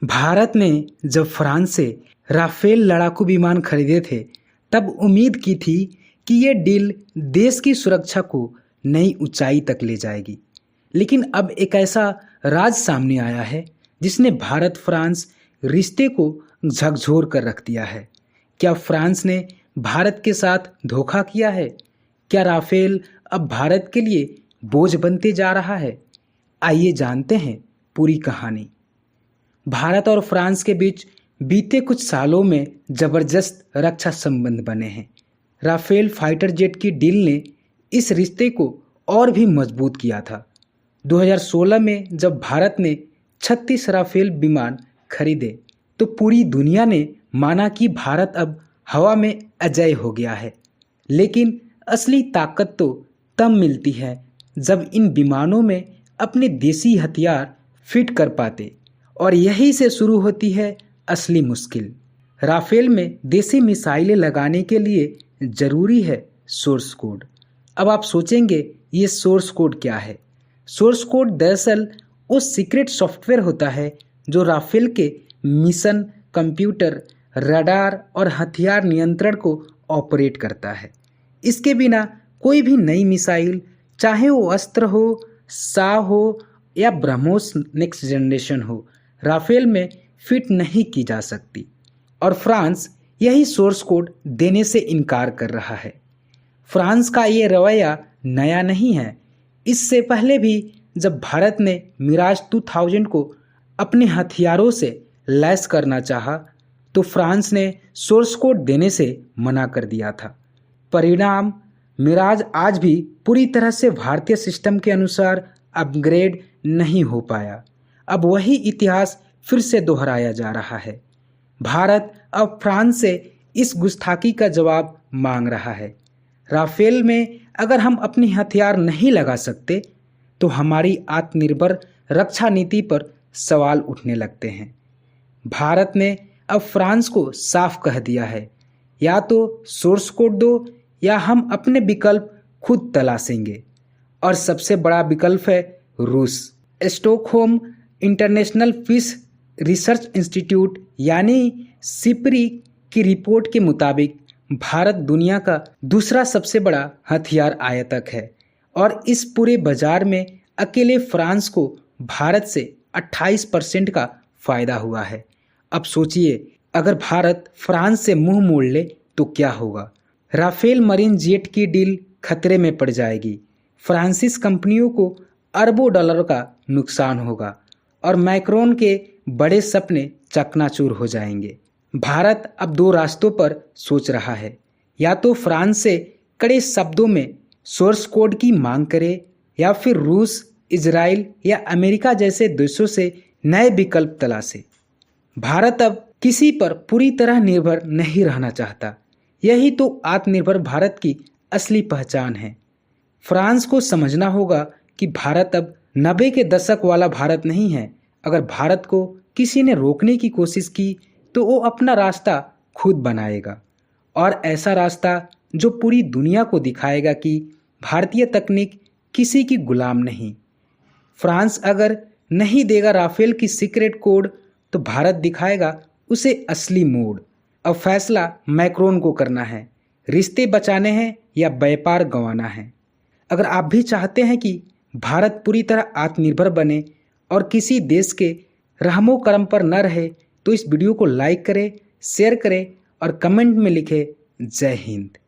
भारत ने जब फ्रांस से राफेल लड़ाकू विमान खरीदे थे, तब उम्मीद की थी कि ये डील देश की सुरक्षा को नई ऊंचाई तक ले जाएगी। लेकिन अब एक ऐसा राज सामने आया है जिसने भारत फ्रांस रिश्ते को झकझोर कर रख दिया है। क्या फ्रांस ने भारत के साथ धोखा किया है? क्या राफेल अब भारत के लिए बोझ बनते जा रहा है? आइए जानते हैं पूरी कहानी। भारत और फ्रांस के बीच बीते कुछ सालों में जबरदस्त रक्षा संबंध बने हैं। राफेल फाइटर जेट की डील ने इस रिश्ते को और भी मजबूत किया था। 2016 में जब भारत ने 36 राफेल विमान खरीदे तो पूरी दुनिया ने माना कि भारत अब हवा में अजेय हो गया है। लेकिन असली ताकत तो तब मिलती है जब इन विमानों में अपने देसी हथियार फिट कर पाते, और यहीं से शुरू होती है असली मुश्किल। राफेल में देसी मिसाइलें लगाने के लिए ज़रूरी है सोर्स कोड। अब आप सोचेंगे ये सोर्स कोड क्या है? सोर्स कोड दरअसल वो सीक्रेट सॉफ्टवेयर होता है जो राफेल के मिशन, कंप्यूटर, रडार और हथियार नियंत्रण को ऑपरेट करता है। इसके बिना कोई भी नई मिसाइल, चाहे वो अस्त्र हो, सा हो या ब्रह्मोस नेक्स्ट जनरेशन हो, राफेल में फिट नहीं की जा सकती। और फ्रांस यही सोर्स कोड देने से इनकार कर रहा है। फ्रांस का ये रवैया नया नहीं है। इससे पहले भी जब भारत ने मिराज 2000 को अपने हथियारों से लैस करना चाहा तो फ्रांस ने सोर्स कोड देने से मना कर दिया था। परिणाम, मिराज आज भी पूरी तरह से भारतीय सिस्टम के अनुसार अपग्रेड नहीं हो पाया। अब वही इतिहास फिर से दोहराया जा रहा है। भारत अब फ्रांस से इस गुस्ताखी का जवाब मांग रहा है। राफेल में अगर हम अपने हथियार नहीं लगा सकते तो हमारी आत्मनिर्भर रक्षा नीति पर सवाल उठने लगते हैं। भारत ने अब फ्रांस को साफ कह दिया है, या तो सोर्स कोड दो या हम अपने विकल्प खुद तलाशेंगे। और सबसे बड़ा विकल्प है रूस। Stockholm International Peace Research Institute यानी सिपरी की रिपोर्ट के मुताबिक भारत दुनिया का दूसरा सबसे बड़ा हथियार आयातक है, और इस पूरे बाजार में अकेले फ्रांस को भारत से 28% का फायदा हुआ है। अब सोचिए, अगर भारत फ्रांस से मुंह मोड़ ले तो क्या होगा? राफेल मरीन जेट की डील खतरे में पड़ जाएगी। फ्रांसीसी कंपनियों को अरबों डॉलर का नुकसान होगा और मैक्रोन के बड़े सपने चकनाचूर हो जाएंगे। भारत अब दो रास्तों पर सोच रहा है, या तो फ्रांस से कड़े शब्दों में सोर्स कोड की मांग करे, या फिर रूस, इजराइल या अमेरिका जैसे देशों से नए विकल्प तलाशे। भारत अब किसी पर पूरी तरह निर्भर नहीं रहना चाहता। यही तो आत्मनिर्भर भारत की असली पहचान है। फ्रांस को समझना होगा कि भारत अब 90 के दशक वाला भारत नहीं है। अगर भारत को किसी ने रोकने की कोशिश की तो वो अपना रास्ता खुद बनाएगा, और ऐसा रास्ता जो पूरी दुनिया को दिखाएगा कि भारतीय तकनीक किसी की गुलाम नहीं। फ्रांस अगर नहीं देगा राफेल की सीक्रेट कोड तो भारत दिखाएगा उसे असली मोड़। अब फैसला मैक्रोन को करना है, रिश्ते बचाने हैं या व्यापार गंवाना है। अगर आप भी चाहते हैं कि भारत पूरी तरह आत्मनिर्भर बने और किसी देश के रहमो करम पर न रहे, तो इस वीडियो को लाइक करें, शेयर करें और कमेंट में लिखें जय हिंद।